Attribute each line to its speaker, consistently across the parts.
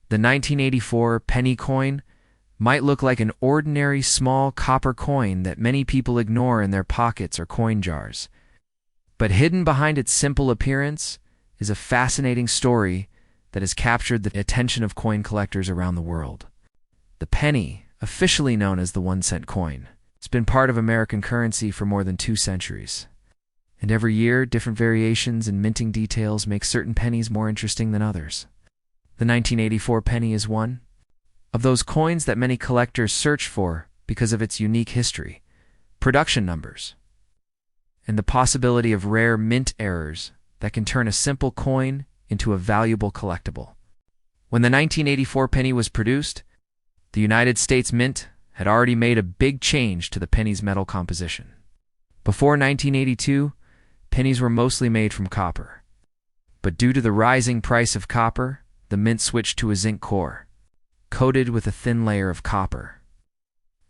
Speaker 1: The 1984 penny coin might look like an ordinary small copper coin that many people ignore in their pockets or coin jars. But hidden behind its simple appearance is a fascinating story that has captured the attention of coin collectors around the world. The penny, officially known as the 1-cent coin, has been part of American currency for more than 2 centuries. And every year, different variations and minting details make certain pennies more interesting than others. The 1984 penny is one of those coins that many collectors search for because of its unique history, production numbers, and the possibility of rare mint errors that can turn a simple coin into a valuable collectible. When the 1984 penny was produced, the United States Mint had already made a big change to the penny's metal composition. Before 1982, pennies were mostly made from copper. But due to the rising price of copper, the mint switched to a zinc core, coated with a thin layer of copper.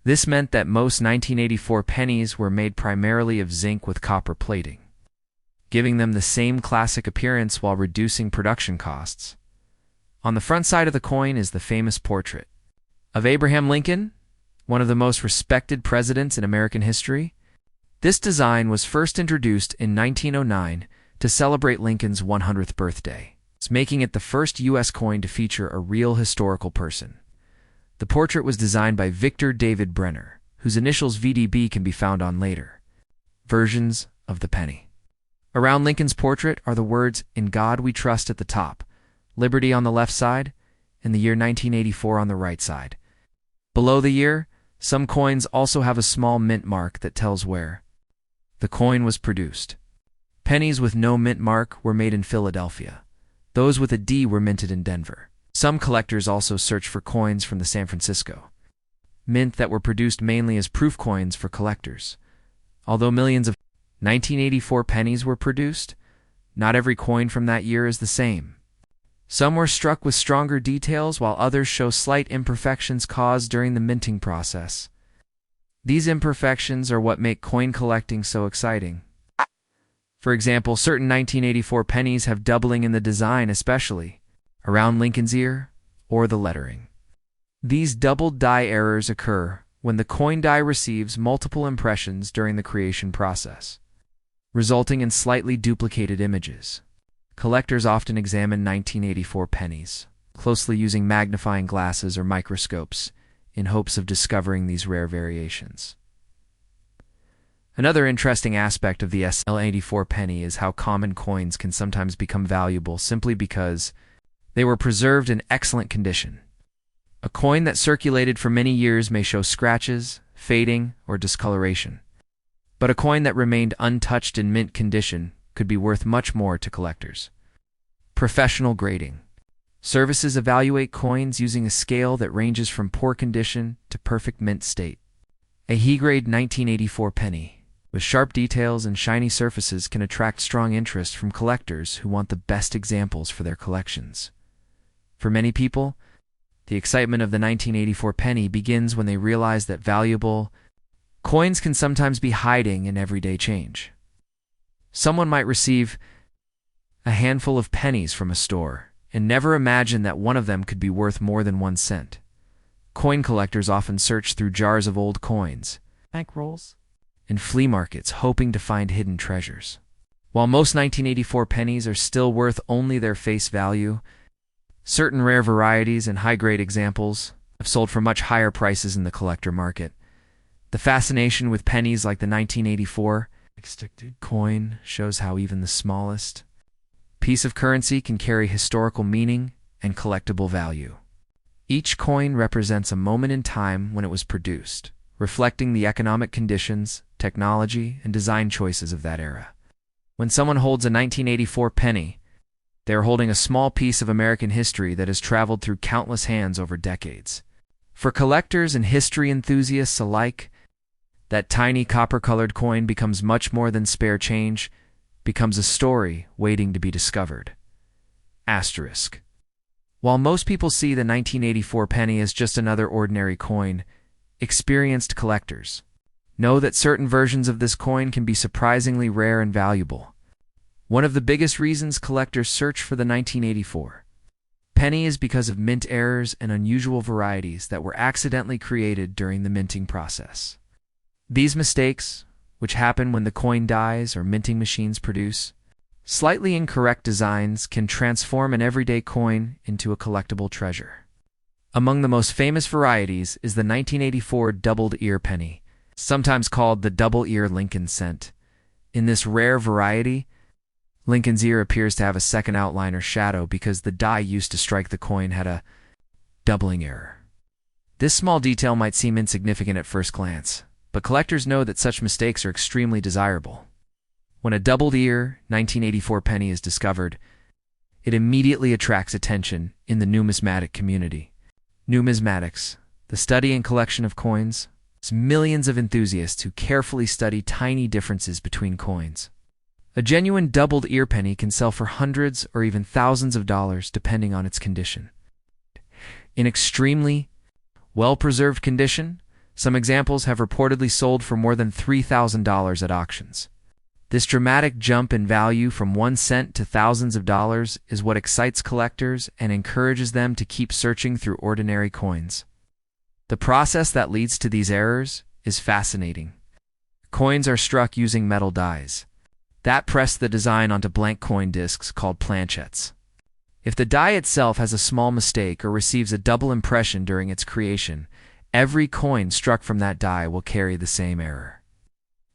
Speaker 1: This meant that most 1984 pennies were made primarily of zinc with copper plating, giving them the same classic appearance while reducing production costs. On the front side of the coin is the famous portrait of Abraham Lincoln, one of the most respected presidents in American history. This design was first introduced in 1909 to celebrate Lincoln's 100th birthday, making it the first U.S. coin to feature a real historical person. The portrait was designed by Victor David Brenner, whose initials VDB can be found on later versions of the penny. Around Lincoln's portrait are the words "In God We Trust" at the top, "Liberty" on the left side, and the year 1984 on the right side. Below the year, some coins also have a small mint mark that tells where the coin was produced. Pennies with no mint mark were made in Philadelphia. Those with a D were minted in Denver. Some collectors also search for coins from the San Francisco Mint that were produced mainly as proof coins for collectors. Although millions of 1984 pennies were produced, not every coin from that year is the same. Some were struck with stronger details, while others show slight imperfections caused during the minting process. These imperfections are what make coin collecting so exciting. For example, certain 1984 pennies have doubling in the design, especially around Lincoln's ear or the lettering. These doubled die errors occur when the coin die receives multiple impressions during the creation process, resulting in slightly duplicated images. Collectors often examine 1984 pennies closely using magnifying glasses or microscopes in hopes of discovering these rare variations. Another interesting aspect of the SL84 penny is how common coins can sometimes become valuable simply because they were preserved in excellent condition. A coin that circulated for many years may show scratches, fading, or discoloration. But a coin that remained untouched in mint condition could be worth much more to collectors. Professional grading. Services evaluate coins using a scale that ranges from poor condition to perfect mint state. A he-grade 1984 penny with sharp details and shiny surfaces can attract strong interest from collectors who want the best examples for their collections. For many people, the excitement of the 1984 penny begins when they realize that valuable coins can sometimes be hiding in everyday change. Someone might receive a handful of pennies from a store and never imagine that one of them could be worth more than 1 cent. Coin collectors often search through jars of old coins, bank rolls, and flea markets hoping to find hidden treasures. While most 1984 pennies are still worth only their face value, certain rare varieties and high-grade examples have sold for much higher prices in the collector market. The fascination with pennies like the 1984 coin shows how even the smallest piece of currency can carry historical meaning and collectible value. Each coin represents a moment in time when it was produced, reflecting the economic conditions, technology, and design choices of that era. When someone holds a 1984 penny, they are holding a small piece of American history that has traveled through countless hands over decades. For collectors and history enthusiasts alike, that tiny copper-colored coin becomes much more than spare change, becomes a story waiting to be discovered. Asterisk. While most people see the 1984 penny as just another ordinary coin, experienced collectors know that certain versions of this coin can be surprisingly rare and valuable. One of the biggest reasons collectors search for the 1984 penny is because of mint errors and unusual varieties that were accidentally created during the minting process. These mistakes, which happen when the coin dies or minting machines produce slightly incorrect designs, can transform an everyday coin into a collectible treasure. Among the most famous varieties is the 1984 doubled ear penny, sometimes called the double ear Lincoln cent. In this rare variety, Lincoln's ear appears to have a second outline or shadow because the die used to strike the coin had a doubling error. This small detail might seem insignificant at first glance, but collectors know that such mistakes are extremely desirable. When a doubled ear 1984 penny is discovered, it immediately attracts attention in the numismatic community. Numismatics, the study and collection of coins, is millions of enthusiasts who carefully study tiny differences between coins. A genuine doubled ear penny can sell for hundreds or even thousands of dollars depending on its condition. In extremely well-preserved condition, some examples have reportedly sold for more than $3,000 at auctions. This dramatic jump in value from 1 cent to thousands of dollars is what excites collectors and encourages them to keep searching through ordinary coins. The process that leads to these errors is fascinating. Coins are struck using metal dies that press the design onto blank coin discs called planchettes. If the die itself has a small mistake or receives a double impression during its creation, every coin struck from that die will carry the same error.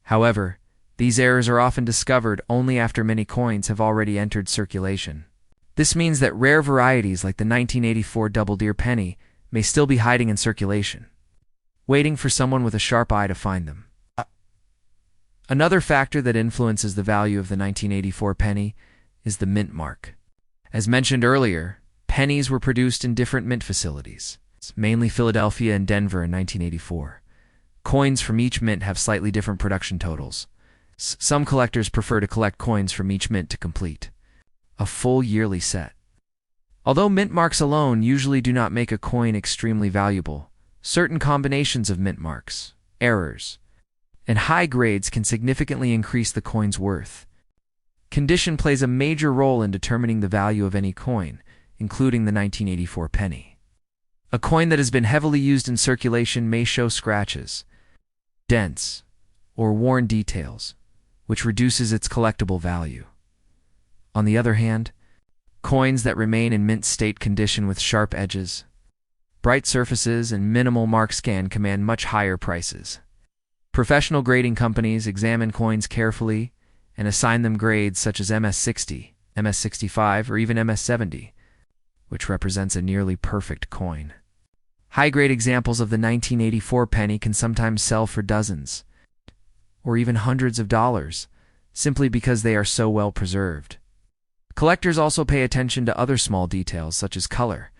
Speaker 1: However, these errors are often discovered only after many coins have already entered circulation. This means that rare varieties like the 1984 doubled ear penny may still be hiding in circulation, waiting for someone with a sharp eye to find them. Another factor that influences the value of the 1984 penny is the mint mark. As mentioned earlier, pennies were produced in different mint facilities, mainly Philadelphia and Denver in 1984. Coins from each mint have slightly different production totals. Some collectors prefer to collect coins from each mint to complete a full yearly set. Although mint marks alone usually do not make a coin extremely valuable, certain combinations of mint marks, errors, and high grades can significantly increase the coin's worth. Condition plays a major role in determining the value of any coin, including the 1984 penny. A coin that has been heavily used in circulation may show scratches, dents, or worn details, which reduces its collectible value. On the other hand, coins that remain in mint state condition with sharp edges, bright surfaces, and minimal mark scan command much higher prices. Professional grading companies examine coins carefully and assign them grades such as MS60, MS65, or even MS70, which represents a nearly perfect coin. High-grade examples of the 1984 penny can sometimes sell for dozens, or even hundreds of dollars, simply because they are so well preserved. Collectors also pay attention to other small details such as color.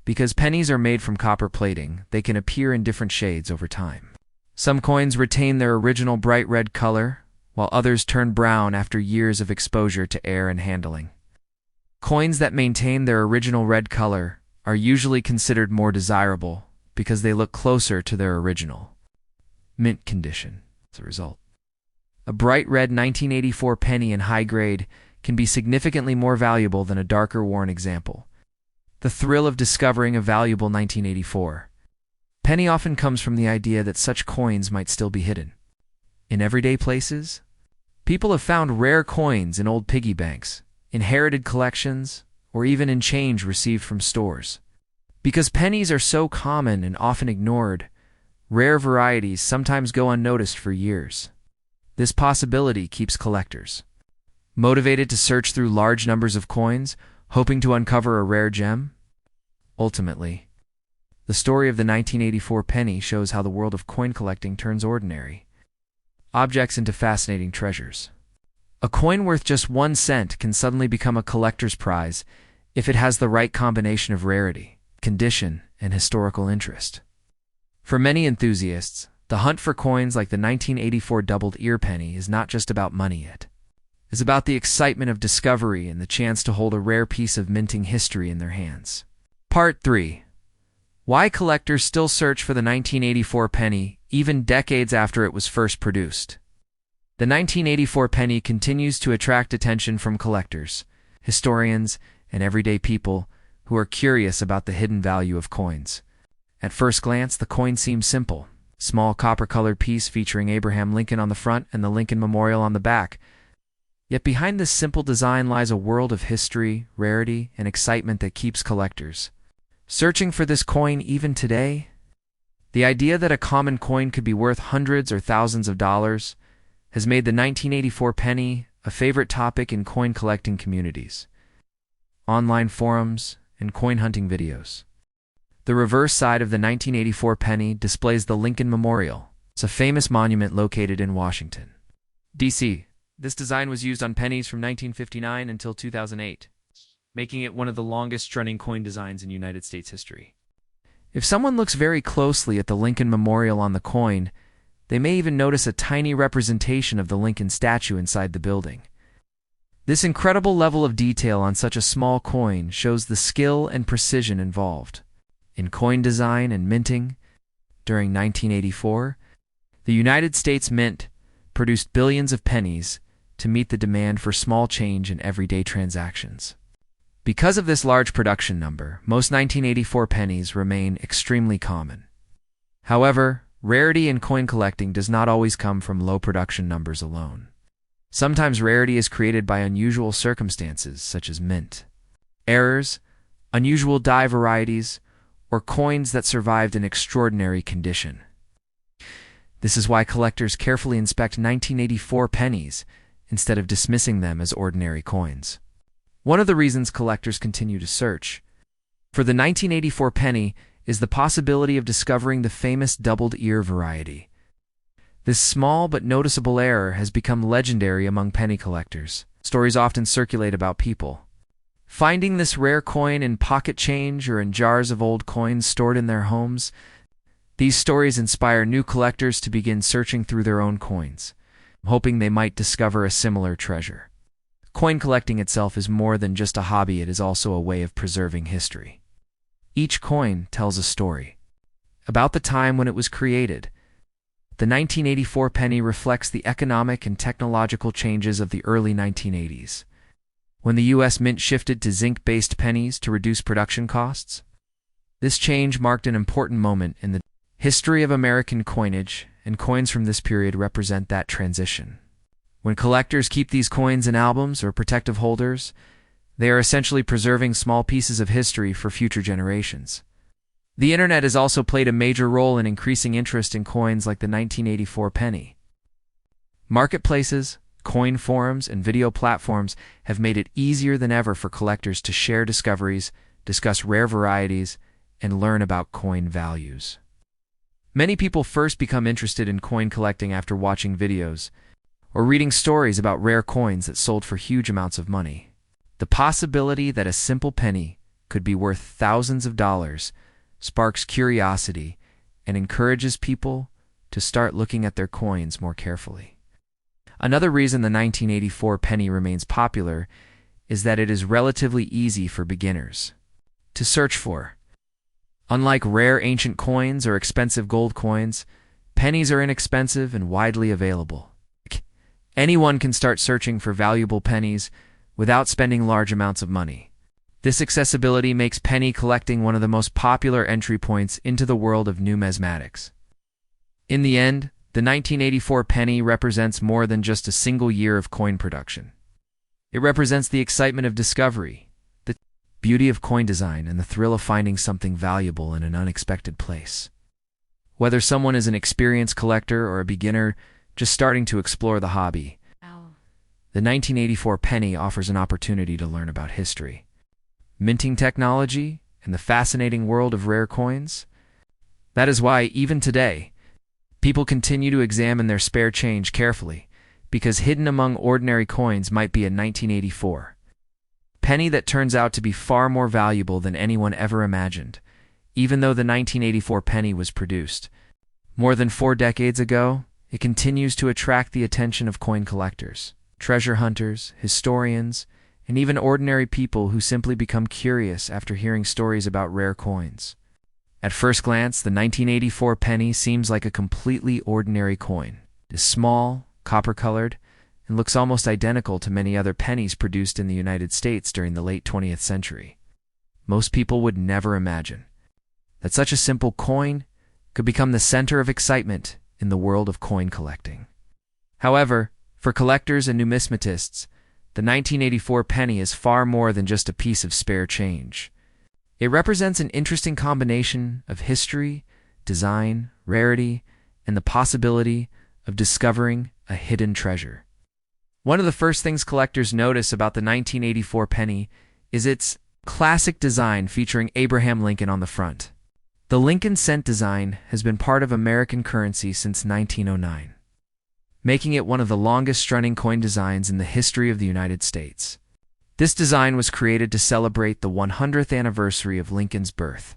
Speaker 1: Because pennies are made from copper plating, they can appear in different shades over time. Some coins retain their original bright red color, while others turn brown after years of exposure to air and handling. Coins that maintain their original red color are usually considered more desirable because they look closer to their original mint condition as a result. A bright red 1984 penny in high grade can be significantly more valuable than a darker worn example. The thrill of discovering a valuable 1984 penny often comes from the idea that such coins might still be hidden. In everyday places, people have found rare coins in old piggy banks, inherited collections, or even in change received from stores. Because pennies are so common and often ignored, rare varieties sometimes go unnoticed for years. This possibility keeps collectors motivated to search through large numbers of coins, hoping to uncover a rare gem. Ultimately, the story of the 1984 penny shows how the world of coin collecting turns ordinary objects into fascinating treasures. A coin worth just 1 cent can suddenly become a collector's prize if it has the right combination of rarity, condition, and historical interest. For many enthusiasts, the hunt for coins like the 1984 doubled ear penny is not just about money yet. It's about the excitement of discovery and the chance to hold a rare piece of minting history in their hands. Part 3. Why collectors still search for the 1984 penny even decades after it was first produced. The 1984 penny continues to attract attention from collectors, historians, and everyday people who are curious about the hidden value of coins. At first glance, the coin seems simple. Small copper-colored piece featuring Abraham Lincoln on the front and the Lincoln Memorial on the back. Yet behind this simple design lies a world of history, rarity, and excitement that keeps collectors searching for this coin even today. The idea that a common coin could be worth hundreds or thousands of dollars has made the 1984 penny a favorite topic in coin collecting communities, online forums, and coin hunting videos. The reverse side of the 1984 penny displays the Lincoln Memorial. It's a famous monument located in Washington, D.C. This design was used on pennies from 1959 until 2008, making it one of the longest-running coin designs in United States history. If someone looks very closely at the Lincoln Memorial on the coin, they may even notice a tiny representation of the Lincoln statue inside the building. This incredible level of detail on such a small coin shows the skill and precision involved in coin design and minting. During 1984, the United States Mint produced billions of pennies to meet the demand for small change in everyday transactions. Because of this large production number, most 1984 pennies remain extremely common. However, rarity in coin collecting does not always come from low production numbers alone. Sometimes rarity is created by unusual circumstances such as mint errors, unusual die varieties, or coins that survived in extraordinary condition. This is why collectors carefully inspect 1984 pennies instead of dismissing them as ordinary coins. One of the reasons collectors continue to search for the 1984 penny is the possibility of discovering the famous doubled ear variety. This small but noticeable error has become legendary among penny collectors. Stories often circulate about people finding this rare coin in pocket change or in jars of old coins stored in their homes. These stories inspire new collectors to begin searching through their own coins, hoping they might discover a similar treasure. Coin collecting itself is more than just a hobby, it is also a way of preserving history. Each coin tells a story about the time when it was created. The 1984 penny reflects the economic and technological changes of the early 1980s, when the U.S. Mint shifted to zinc-based pennies to reduce production costs. This change marked an important moment in the history of American coinage, and coins from this period represent that transition. When collectors keep these coins in albums or protective holders, they are essentially preserving small pieces of history for future generations. The internet has also played a major role in increasing interest in coins like the 1984 penny. Marketplaces, coin forums, and video platforms have made it easier than ever for collectors to share discoveries, discuss rare varieties, and learn about coin values. Many people first become interested in coin collecting after watching videos or reading stories about rare coins that sold for huge amounts of money. The possibility that a simple penny could be worth thousands of dollars sparks curiosity and encourages people to start looking at their coins more carefully. Another reason the 1984 penny remains popular is that it is relatively easy for beginners to search for. Unlike rare ancient coins or expensive gold coins, pennies are inexpensive and widely available. Anyone can start searching for valuable pennies without spending large amounts of money. This accessibility makes penny collecting one of the most popular entry points into the world of numismatics. In the end, the 1984 penny represents more than just a single year of coin production. It represents the excitement of discovery, the beauty of coin design, and the thrill of finding something valuable in an unexpected place. Whether someone is an experienced collector or a beginner just starting to explore the hobby, the 1984 penny offers an opportunity to learn about history, minting technology, and the fascinating world of rare coins. That is why, even today, people continue to examine their spare change carefully, because hidden among ordinary coins might be a 1984 penny that turns out to be far more valuable than anyone ever imagined. Even though the 1984 penny was produced more than 4 decades ago, it continues to attract the attention of coin collectors, treasure hunters, historians, and even ordinary people who simply become curious after hearing stories about rare coins. At first glance, the 1984 penny seems like a completely ordinary coin. It is small, copper-colored, and looks almost identical to many other pennies produced in the United States during the late 20th century. most people would never imagine that such a simple coin could become the center of excitement in the world of coin collecting. However, for collectors and numismatists, the 1984 penny is far more than just a piece of spare change. It represents an interesting combination of history, design, rarity, and the possibility of discovering a hidden treasure. One of the first things collectors notice about the 1984 penny is its classic design featuring Abraham Lincoln on the front. The Lincoln cent design has been part of American currency since 1909, making it one of the longest-running coin designs in the history of the United States. This design was created to celebrate the 100th anniversary of Lincoln's birth,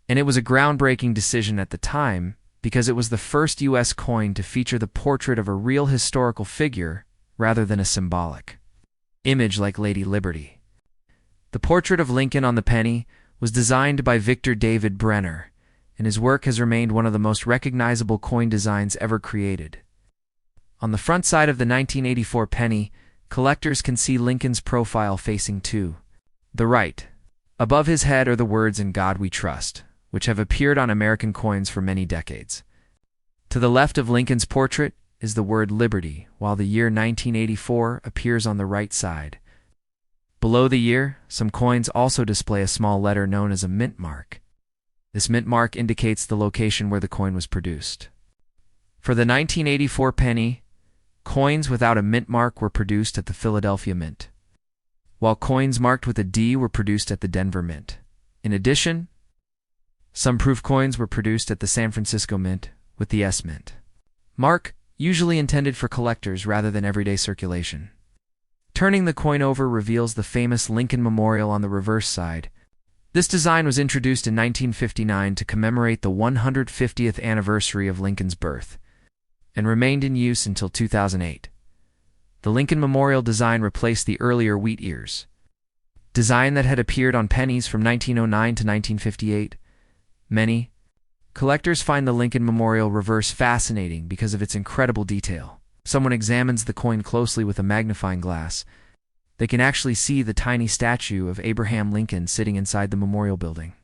Speaker 1: and it was a groundbreaking decision at the time because it was the first U.S. coin to feature the portrait of a real historical figure rather than a symbolic image like Lady Liberty. The portrait of Lincoln on the penny was designed by Victor David Brenner, and his work has remained one of the most recognizable coin designs ever created. On the front side of the 1984 penny, collectors can see Lincoln's profile facing to the right. Above his head are the words "In God We Trust," which have appeared on American coins for many decades. To the left of Lincoln's portrait is the word Liberty, while the year 1984 appears on the right side. Below the year, some coins also display a small letter known as a mint mark. This mint mark indicates the location where the coin was produced. For the 1984 penny, coins without a mint mark were produced at the Philadelphia Mint, while coins marked with a D were produced at the Denver Mint. In addition, some proof coins were produced at the San Francisco Mint with the S Mint mark, usually intended for collectors rather than everyday circulation. Turning the coin over reveals the famous Lincoln Memorial on the reverse side. This design was introduced in 1959 to commemorate the 150th anniversary of Lincoln's birth, and remained in use until 2008. The Lincoln Memorial design replaced the earlier wheat ears design that had appeared on pennies from 1909 to 1958. Many collectors find the Lincoln Memorial reverse fascinating because of its incredible detail. If someone examines the coin closely with a magnifying glass, they can actually see the tiny statue of Abraham Lincoln sitting inside the memorial building.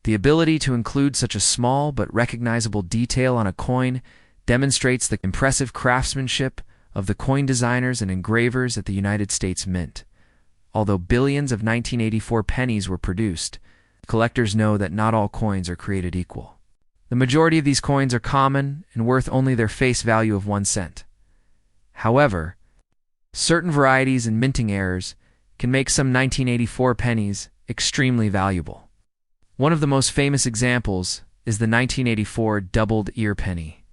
Speaker 1: The ability to include such a small but recognizable detail on a coin demonstrates the impressive craftsmanship of the coin designers and engravers at the United States Mint. Although billions of 1984 pennies were produced, collectors know that not all coins are created equal. The majority of these coins are common and worth only their face value of 1 cent. However, certain varieties and minting errors can make some 1984 pennies extremely valuable. One of the most famous examples is the 1984 doubled ear penny.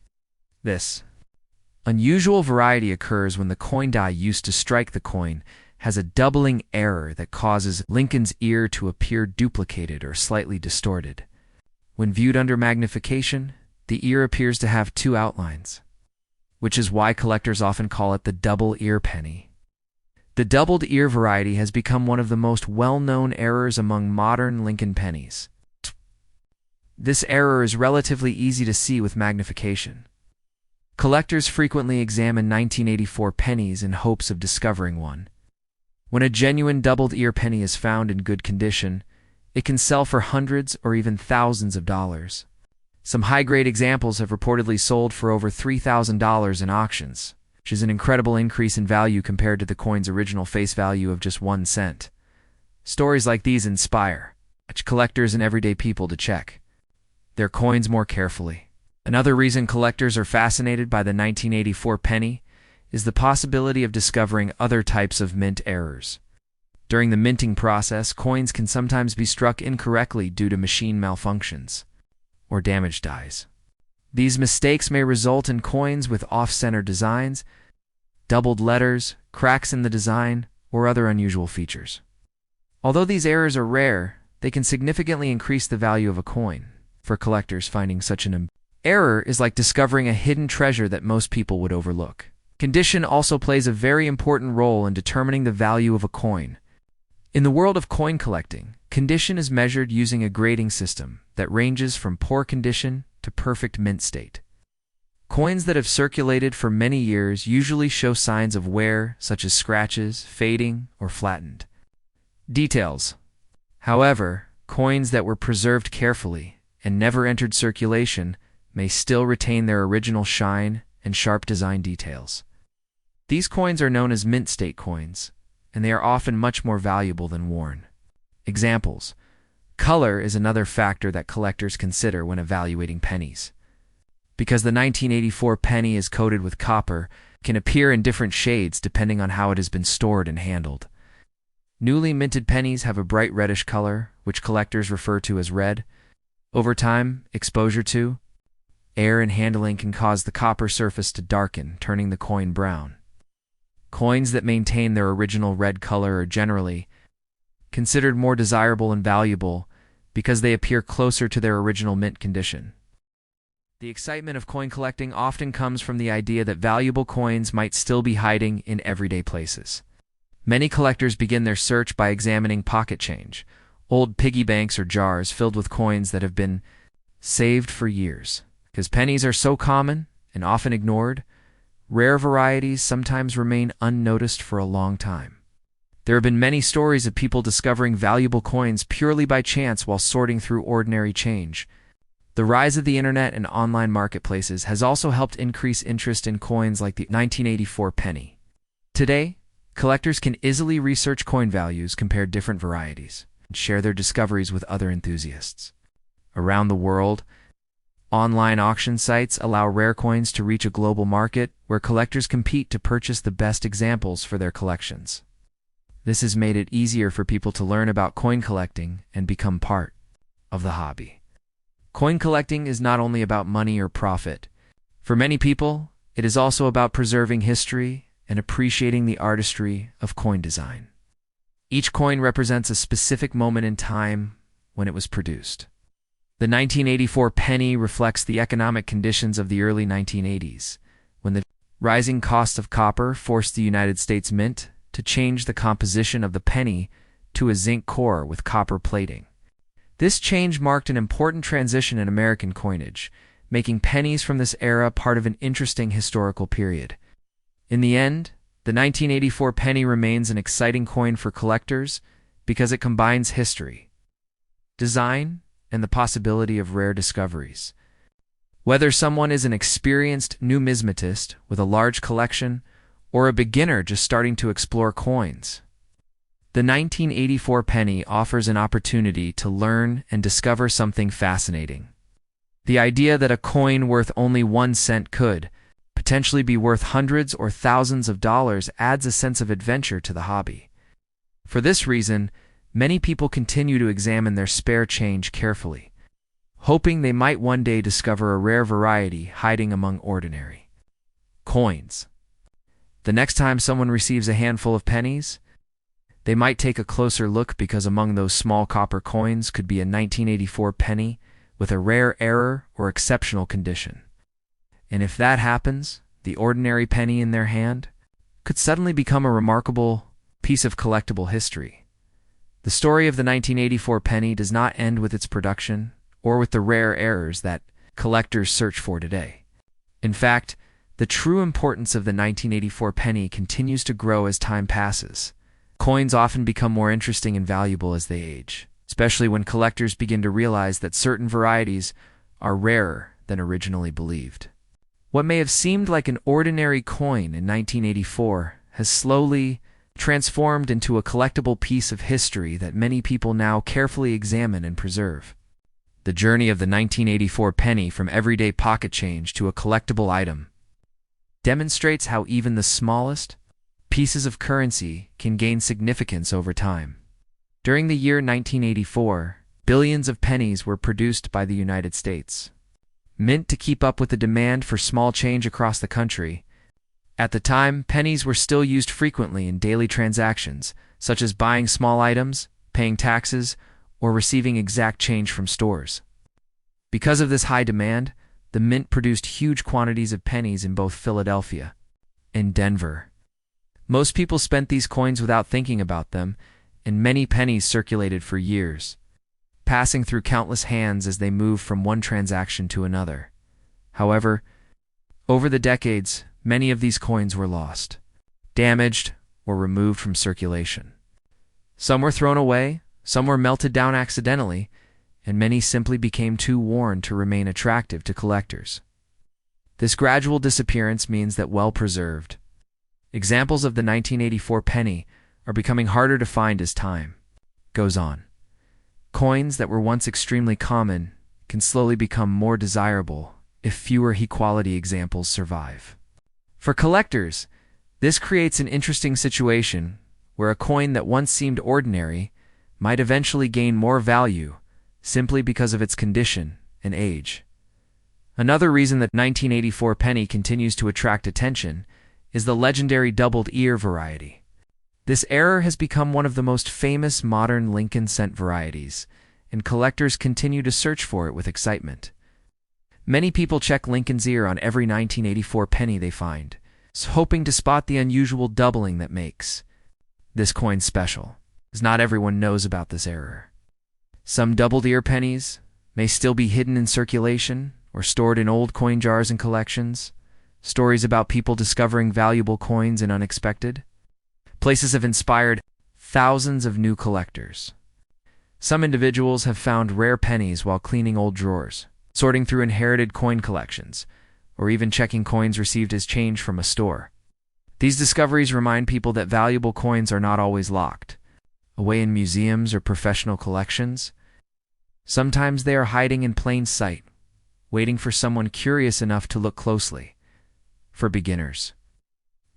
Speaker 1: This unusual variety occurs when the coin die used to strike the coin has a doubling error that causes Lincoln's ear to appear duplicated or slightly distorted. When viewed under magnification, the ear appears to have 2 outlines, which is why collectors often call it the double ear penny. The doubled ear variety has become one of the most well-known errors among modern Lincoln pennies. This error is relatively easy to see with magnification. Collectors frequently examine 1984 pennies in hopes of discovering one. When a genuine doubled ear penny is found in good condition, it can sell for hundreds or even thousands of dollars. Some high-grade examples have reportedly sold for over $3,000 in auctions, which is an incredible increase in value compared to the coin's original face value of just 1 cent. Stories like these inspire collectors and everyday people to check their coins more carefully. Another reason collectors are fascinated by the 1984 penny is the possibility of discovering other types of mint errors. During the minting process, coins can sometimes be struck incorrectly due to machine malfunctions or damaged dies. These mistakes may result in coins with off-center designs, doubled letters, cracks in the design, or other unusual features. Although these errors are rare, they can significantly increase the value of a coin. For collectors, finding such an error is like discovering a hidden treasure that most people would overlook. Condition also plays a very important role in determining the value of a coin. In the world of coin collecting, condition is measured using a grading system that ranges from poor condition to perfect mint state. Coins that have circulated for many years usually show signs of wear, such as scratches, fading, or flattened details. However, coins that were preserved carefully and never entered circulation may still retain their original shine and sharp design details. These coins are known as mint state coins, and they are often much more valuable than worn. Examples: color is another factor that collectors consider when evaluating pennies. Because the 1984 penny is coated with copper, it can appear in different shades depending on how it has been stored and handled. Newly minted pennies have a bright reddish color, which collectors refer to as red. Over time, exposure to air and handling can cause the copper surface to darken, turning the coin brown. Coins that maintain their original red color are generally considered more desirable and valuable because they appear closer to their original mint condition. The excitement of coin collecting often comes from the idea that valuable coins might still be hiding in everyday places. Many collectors begin their search by examining pocket change, old piggy banks or jars filled with coins that have been saved for years. Because pennies are so common and often ignored, rare varieties sometimes remain unnoticed for a long time. There have been many stories of people discovering valuable coins purely by chance while sorting through ordinary change. The rise of the internet and online marketplaces has also helped increase interest in coins like the 1984 penny. Today, collectors can easily research coin values, compare different varieties, and share their discoveries with other enthusiasts. Around the world, online auction sites allow rare coins to reach a global market where collectors compete to purchase the best examples for their collections. This has made it easier for people to learn about coin collecting and become part of the hobby. Coin collecting is not only about money or profit. For many people, it is also about preserving history and appreciating the artistry of coin design. Each coin represents a specific moment in time when it was produced. The 1984 penny reflects the economic conditions of the early 1980s, when the rising cost of copper forced the United States Mint to change the composition of the penny to a zinc core with copper plating. This change marked an important transition in American coinage, making pennies from this era part of an interesting historical period. In the end, the 1984 penny remains an exciting coin for collectors because it combines history, design, and the possibility of rare discoveries. Whether someone is an experienced numismatist with a large collection or a beginner just starting to explore coins, the 1984 penny offers an opportunity to learn and discover something fascinating. The idea that a coin worth only 1 cent could potentially be worth hundreds or thousands of dollars adds a sense of adventure to the hobby. For this reason, many people continue to examine their spare change carefully, hoping they might one day discover a rare variety hiding among ordinary coins. The next time someone receives a handful of pennies, they might take a closer look because among those small copper coins could be a 1984 penny with a rare error or exceptional condition. And if that happens, the ordinary penny in their hand could suddenly become a remarkable piece of collectible history. The story of the 1984 penny does not end with its production or with the rare errors that collectors search for today. In fact, the true importance of the 1984 penny continues to grow as time passes. Coins often become more interesting and valuable as they age, especially when collectors begin to realize that certain varieties are rarer than originally believed. What may have seemed like an ordinary coin in 1984 has slowly transformed into a collectible piece of history that many people now carefully examine and preserve. The journey of the 1984 penny from everyday pocket change to a collectible item demonstrates how even the smallest pieces of currency can gain significance over time. During the year 1984, billions of pennies were produced by the United States Mint to keep up with the demand for small change across the country. At the time, pennies were still used frequently in daily transactions, such as buying small items, paying taxes, or receiving exact change from stores. Because of this high demand, the Mint produced huge quantities of pennies in both Philadelphia and Denver. Most people spent these coins without thinking about them, and many pennies circulated for years, passing through countless hands as they moved from one transaction to another. However, over the decades, many of these coins were lost, damaged, or removed from circulation. Some were thrown away, Some were melted down accidentally, and many simply became too worn to remain attractive to collectors. This gradual disappearance means that well-preserved examples of the 1984 penny are becoming harder to find as time goes on. Coins that were once extremely common can slowly become more desirable if fewer high-quality examples survive. For collectors, this creates an interesting situation where a coin that once seemed ordinary might eventually gain more value simply because of its condition and age. Another reason that 1984 penny continues to attract attention is the legendary doubled ear variety. This error has become one of the most famous modern Lincoln cent varieties, and collectors continue to search for it with excitement. Many people check Lincoln's ear on every 1984 penny they find, hoping to spot the unusual doubling that makes this coin special, as not everyone knows about this error. Some doubled ear pennies may still be hidden in circulation or stored in old coin jars and collections. Stories about people discovering valuable coins in unexpected places have inspired thousands of new collectors. Some individuals have found rare pennies while cleaning old drawers, sorting through inherited coin collections, or even checking coins received as change from a store. These discoveries remind people that valuable coins are not always locked away in museums or professional collections. Sometimes they are hiding in plain sight, waiting for someone curious enough to look closely. For beginners,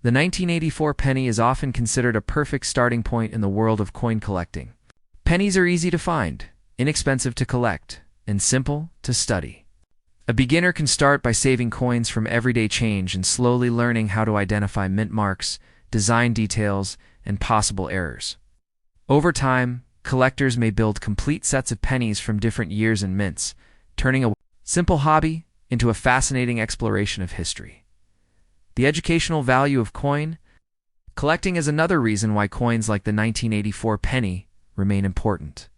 Speaker 1: the 1984 penny is often considered a perfect starting point in the world of coin collecting. Pennies are easy to find, inexpensive to collect, and simple to study. A beginner can start by saving coins from everyday change and slowly learning how to identify mint marks, design details, and possible errors. Over time, collectors may build complete sets of pennies from different years and mints, turning a simple hobby into a fascinating exploration of history. The educational value of coin collecting is another reason why coins like the 1984 penny remain important.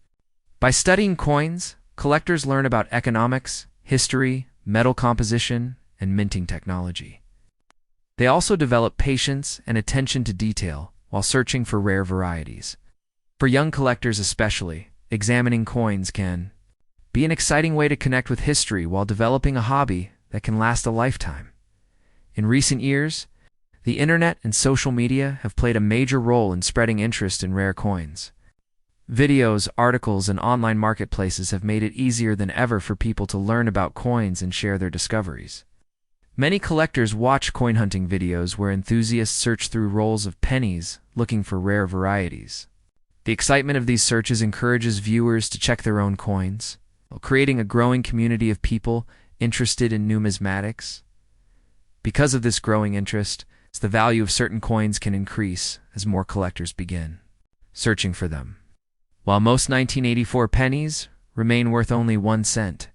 Speaker 1: By studying coins, collectors learn about economics, history, metal composition, and minting technology. They also develop patience and attention to detail while searching for rare varieties. For young collectors especially, examining coins can be an exciting way to connect with history while developing a hobby that can last a lifetime. In recent years, the internet and social media have played a major role in spreading interest in rare coins. Videos, articles, and online marketplaces have made it easier than ever for people to learn about coins and share their discoveries. Many collectors watch coin hunting videos where enthusiasts search through rolls of pennies looking for rare varieties. The excitement of these searches encourages viewers to check their own coins, creating a growing community of people interested in numismatics. Because of this growing interest, the value of certain coins can increase as more collectors begin searching for them. While most 1984 pennies remain worth only 1 cent,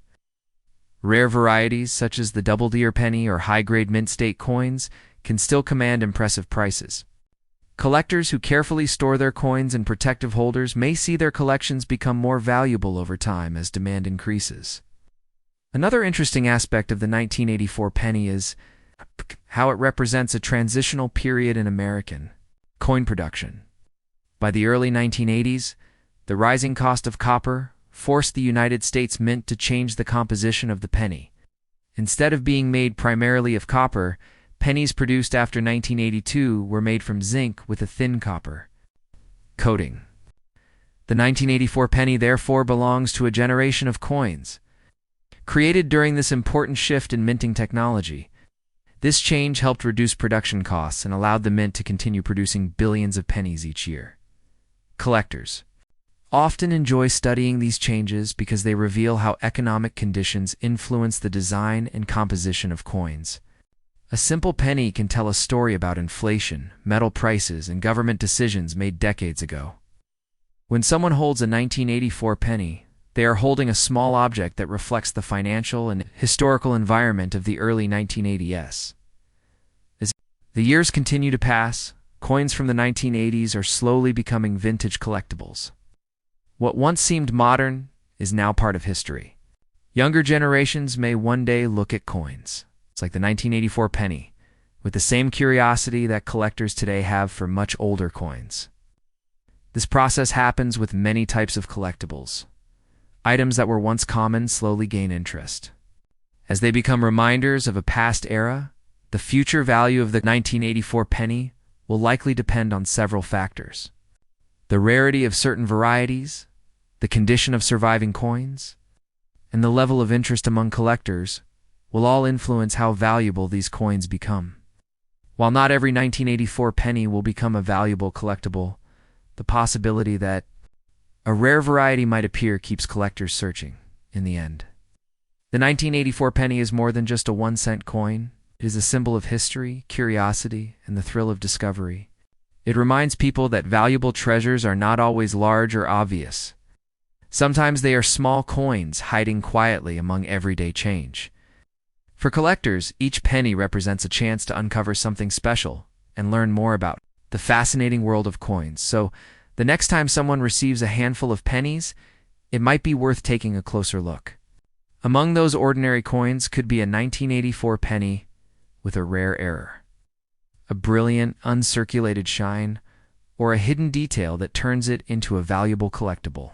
Speaker 1: rare varieties such as the doubled ear penny or high-grade mint state coins can still command impressive prices. Collectors who carefully store their coins in protective holders may see their collections become more valuable over time as demand increases. Another interesting aspect of the 1984 penny is how it represents a transitional period in American coin production. By the early 1980s, the rising cost of copper forced the United States Mint to change the composition of the penny. Instead of being made primarily of copper, pennies produced after 1982 were made from zinc with a thin copper coating. The 1984 penny therefore belongs to a generation of coins created during this important shift in minting technology. This change helped reduce production costs and allowed the mint to continue producing billions of pennies each year. Collectors often enjoy studying these changes because they reveal how economic conditions influence the design and composition of coins. A simple penny can tell a story about inflation, metal prices, and government decisions made decades ago. When someone holds a 1984 penny, they are holding a small object that reflects the financial and historical environment of the early 1980s. As the years continue to pass, coins from the 1980s are slowly becoming vintage collectibles. What once seemed modern is now part of history. Younger generations may one day look at coins, it's like the 1984 penny, with the same curiosity that collectors today have for much older coins. This process happens with many types of collectibles. Items that were once common slowly gain interest. As they become reminders of a past era, the future value of the 1984 penny will likely depend on several factors. The rarity of certain varieties, the condition of surviving coins, and the level of interest among collectors will all influence how valuable these coins become. While not every 1984 penny will become a valuable collectible, the possibility that a rare variety might appear keeps collectors searching in the end. The 1984 penny is more than just a 1-cent coin. It is a symbol of history, curiosity, and the thrill of discovery. It reminds people that valuable treasures are not always large or obvious. Sometimes they are small coins hiding quietly among everyday change. For collectors, each penny represents a chance to uncover something special and learn more about the fascinating world of coins. So, the next time someone receives a handful of pennies, it might be worth taking a closer look. Among those ordinary coins could be a 1984 penny with a rare error, a brilliant, uncirculated shine, or a hidden detail that turns it into a valuable collectible.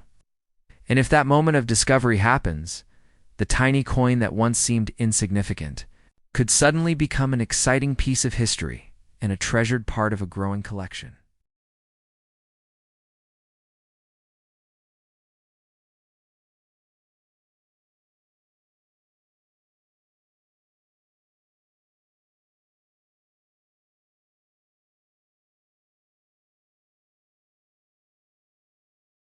Speaker 1: And if that moment of discovery happens, the tiny coin that once seemed insignificant could suddenly become an exciting piece of history and a treasured part of a growing collection.